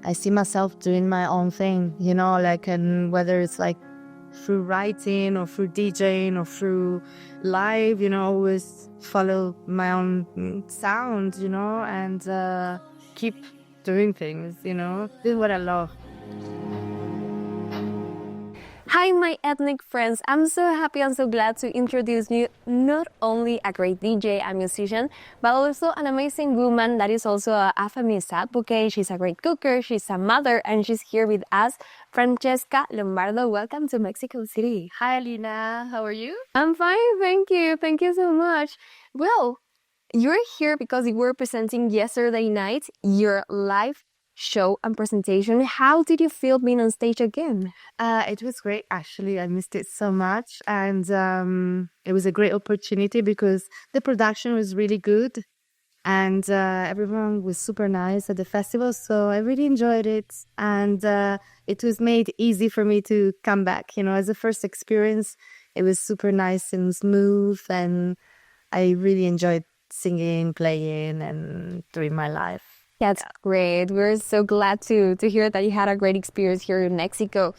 I see myself doing my own thing, and whether it's like through writing or through DJing or through live, always follow my own sound, and keep doing things, This is what I love. Hi, my ethnic friends. I'm so happy and so glad to introduce you not only a great DJ and musician, but also an amazing woman that is also a feminist advocate. She's a great cooker, she's a mother, and she's here with us, Francesca Lombardo. Welcome to Mexico City. Hi, Alina. How are you? I'm fine, thank you. Thank you so much. Well, you're here because you were presenting yesterday night your live show and presentation. How did you feel being on stage again? It was great, actually. I missed it so much. And it was a great opportunity because the production was really good. And everyone was super nice at the festival. So I really enjoyed it. And it was made easy for me to come back. As a first experience, it was super nice and smooth. And I really enjoyed singing, playing, and doing my life. That's great. We're so glad to hear that you had a great experience here in Mexico.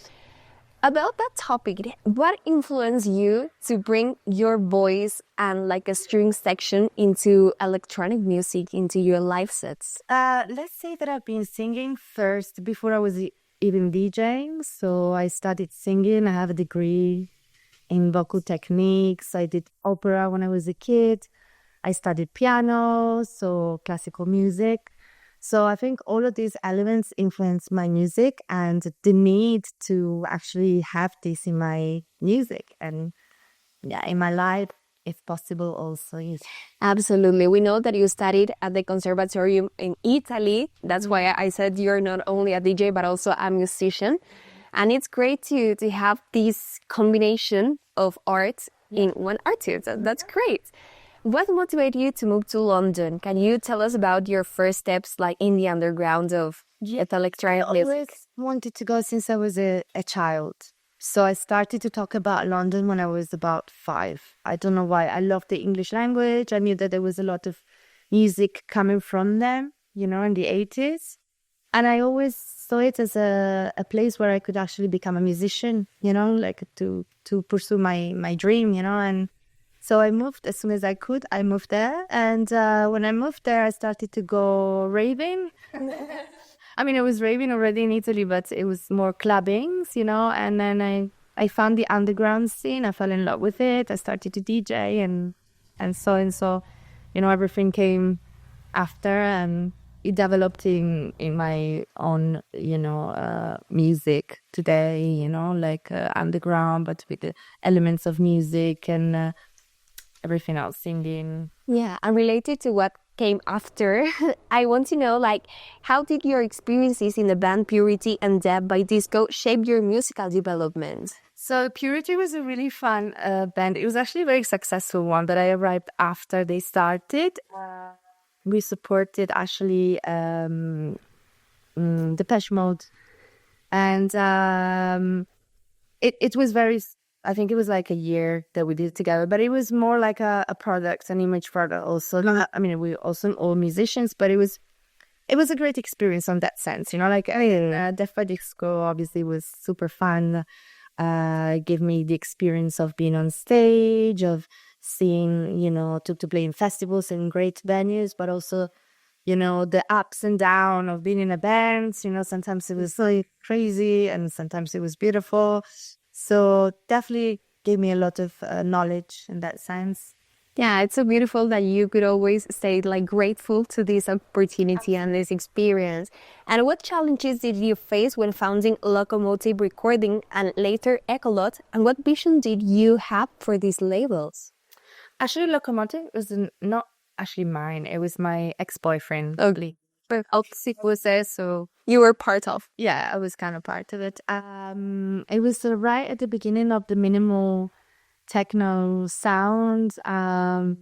About that topic, what influenced you to bring your voice and like a string section into electronic music, into your live sets? Let's say that I've been singing first before I was even DJing. So I studied singing. I have a degree in vocal techniques. I did opera when I was a kid. I studied piano, so classical music. So I think all of these elements influence my music and the need to actually have this in my music and in my life, if possible, also. Yes. Absolutely. We know that you studied at the conservatorium in Italy. That's why I said you're not only a DJ, but also a musician. And it's great to have this combination of art in one artist. That's great. What motivated you to move to London? Can you tell us about your first steps like in the underground of electronic music? I always wanted to go since I was a child. So I started to talk about London when I was about 5. I don't know why. I loved the English language. I knew that there was a lot of music coming from them, in the 80s. And I always saw it as a place where I could actually become a musician, like to pursue my dream, and so I moved as soon as I could. I moved there. And when I moved there, I started to go raving. I mean, I was raving already in Italy, but it was more clubbings, And then I found the underground scene. I fell in love with it. I started to DJ and so, everything came after. And it developed in my own, music today, like underground, but with the elements of music and everything else, singing. Yeah, and related to what came after, I want to know, how did your experiences in the band Purity and Debby Disco shape your musical development? So Purity was a really fun band. It was actually a very successful one, but I arrived after they started. We supported actually Depeche Mode. And it was very... I think it was like a year that we did it together, but it was more like a product, an image product also. I mean, we also all musicians, but it was a great experience on that sense, Debby Disco obviously was super fun. Gave me the experience of being on stage, of seeing, to play in festivals and great venues, but also, the ups and downs of being in a band. Sometimes it was like crazy and sometimes it was beautiful. So definitely gave me a lot of knowledge in that sense. Yeah, it's so beautiful that you could always stay grateful to this opportunity and this experience. And what challenges did you face when founding Locomotive Recording and later Ecolot? And what vision did you have for these labels? Actually, Locomotive was not actually mine. It was my ex-boyfriend. Ugly. But Opsik was there, so... You were part of. Yeah, I was kind of part of it. It was right at the beginning of the minimal techno sound, a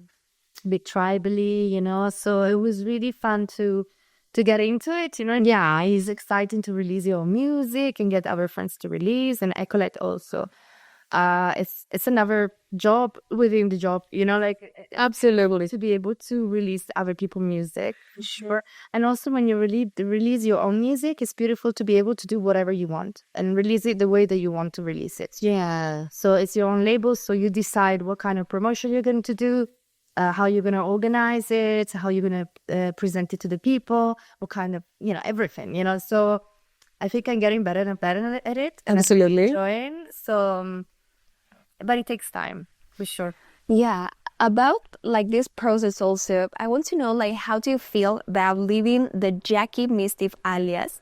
bit tribally, so it was really fun to get into it, Yeah, it's exciting to release your own music and get our friends to release, and Ecolette also. it's another job within the job, like Absolutely. to be able to release other people's music, for sure. And also when you release your own music, it's beautiful to be able to do whatever you want and release it the way that you want to release it. Yeah. So it's your own label, so you decide what kind of promotion you're going to do, how you're going to organize it, how you're going to present it to the people, what kind of, everything, So I think I'm getting better and better at it. And Absolutely. I'm enjoying. So, but it takes time, for sure. Yeah. About like this process also, I want to know like how do you feel about leaving the Jackie Misfit alias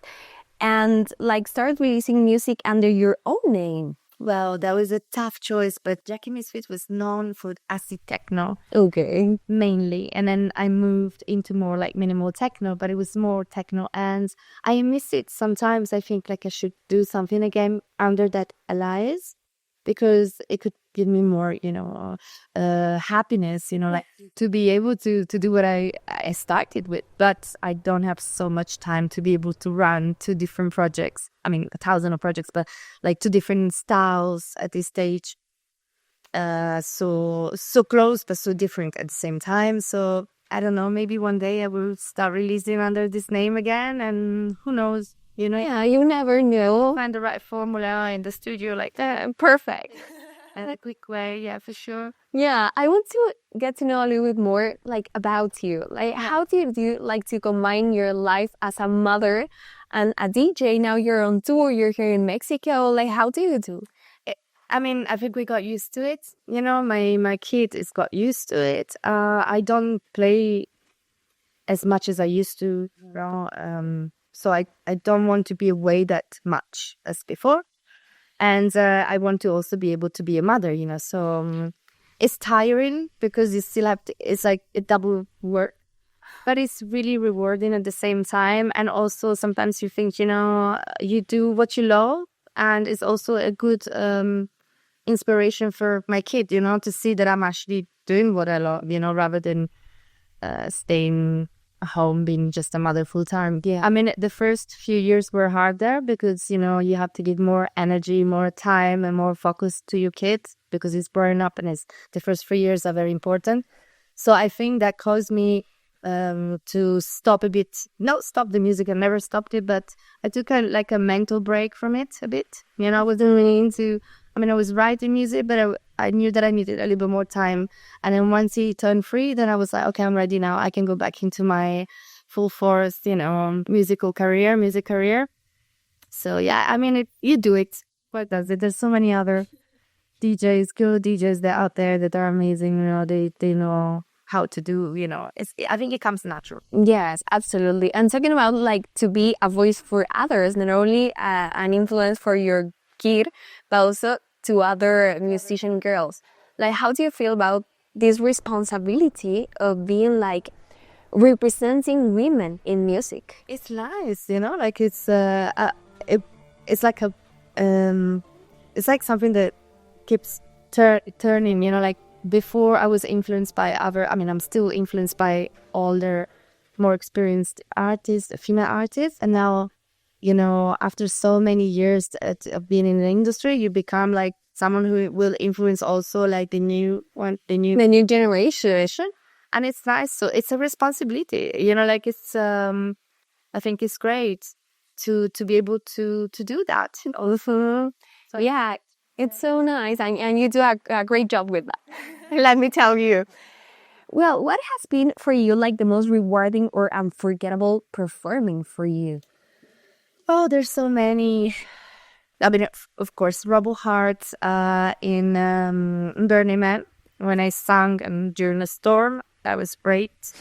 and like start releasing music under your own name? Well, that was a tough choice, but Jackie Misfit was known for acid techno. Okay. Mainly. And then I moved into more like minimal techno, but it was more techno. And I miss it sometimes. I think like I should do something again under that alias because it could give me more, happiness, like to be able to do what I started with. But I don't have so much time to be able to run two different projects. I mean, 1,000 of projects, but like two different styles at this stage. So close but so different at the same time. So I don't know, maybe one day I will start releasing under this name again, and who knows, Yeah, you never know. Find the right formula in the studio like that. Perfect. In a quick way, yeah, for sure. Yeah, I want to get to know a little bit more like about you. Like how do you like to combine your life as a mother and a DJ? Now you're on tour, you're here in Mexico. Like how do you do? I mean, I think we got used to it. My kid has got used to it. I don't play as much as I used to. So I don't want to be away that much as before. And I want to also be able to be a mother, So it's tiring because you still have to, it's like a double work. But it's really rewarding at the same time. And also sometimes you think, you do what you love. And it's also a good inspiration for my kid, to see that I'm actually doing what I love, rather than staying home being just a mother full time. Yeah. I mean, the first few years were hard there because, you have to give more energy, more time and more focus to your kids because it's growing up and the first 3 years are very important. So I think that caused me to stop a bit. Not stop the music, I never stopped it, but I took a mental break from it a bit. I wasn't really into, I was writing music, but I knew that I needed a little bit more time. And then once he turned 3, then I was like, okay, I'm ready now. I can go back into my full force, music career. So yeah, you do it. What does it? There's so many other DJs, good DJs that are out there that are amazing. They know how to do, I think it comes natural. Yes, absolutely. And talking about like to be a voice for others, not only an influence for your kid, but also to other musician girls. Like, how do you feel about this responsibility of being like representing women in music? It's nice, like it's like it's like something that keeps turning, like before I was influenced by I'm still influenced by older, more experienced artists, female artists. And now, after so many years of being in the industry, you become like someone who will influence also like the new generation. And it's nice. So it's a responsibility, like it's, I think it's great to be able to do that. Also, so yeah, it's so nice. And you do a great job with that. Let me tell you. Well, what has been for you like the most rewarding or unforgettable performing for you? Oh, there's so many. Of course, Rebel Heart in Burning Man when I sang and during a storm. That was great.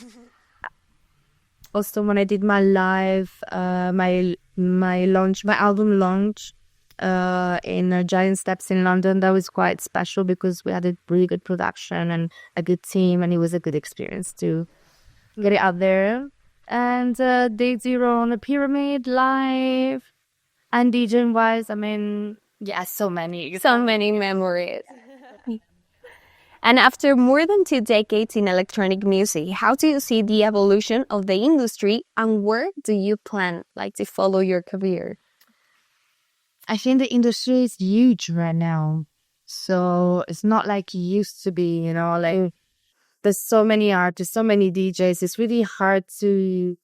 Also, when I did my live, my album launch in Giant Steps in London, that was quite special because we had a really good production and a good team, and it was a good experience to get it out there. And Day Zero on the Pyramid live, and DJing wise, so many memories. And after more than 2 decades in electronic music, how do you see the evolution of the industry and where do you plan to follow your career? I think the industry is huge right now. So it's not like it used to be, you know, like there's so many artists, so many DJs. It's really hard to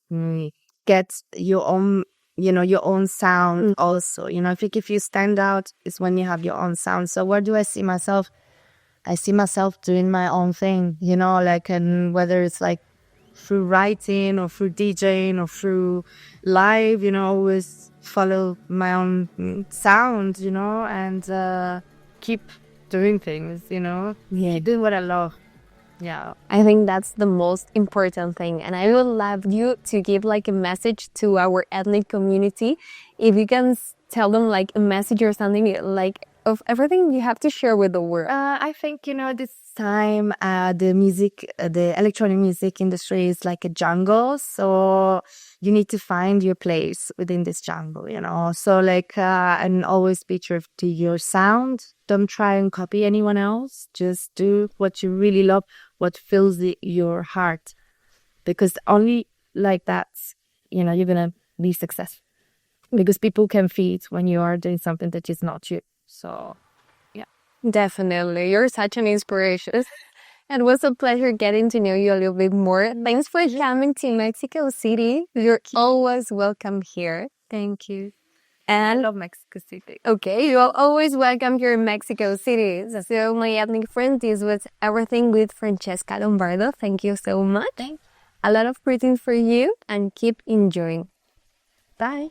get your own, you know, your own sound also. You know, I think if you stand out, it's when you have your own sound. So where do I see myself? I see myself doing my own thing, you know, like, and whether it's like through writing or through DJing or through live, you know, always follow my own sound, you know, and keep doing things, you know, keep doing what I love. Yeah. I think that's the most important thing. And I would love you to give like a message to our ethnic community. If you can tell them like a message or something like of everything you have to share with the world. I think, you know, this time the electronic music industry is like a jungle. So you need to find your place within this jungle, you know. So like, and always be true to your sound. Don't try and copy anyone else. Just do what you really love, what fills your heart. Because only like that, you know, you're going to be successful. Because people can feel it when you are doing something that is not you. So, yeah. Definitely. You're such an inspiration. It was a pleasure getting to know you a little bit more. Thanks for coming to Mexico City. You're always welcome here. Thank you. And I love Mexico City. Okay, you're always welcome here in Mexico City. So, my ethnic friend, this was everything with Francesca Lombardo. Thank you so much. Thanks. A lot of greetings for you and keep enjoying. Bye.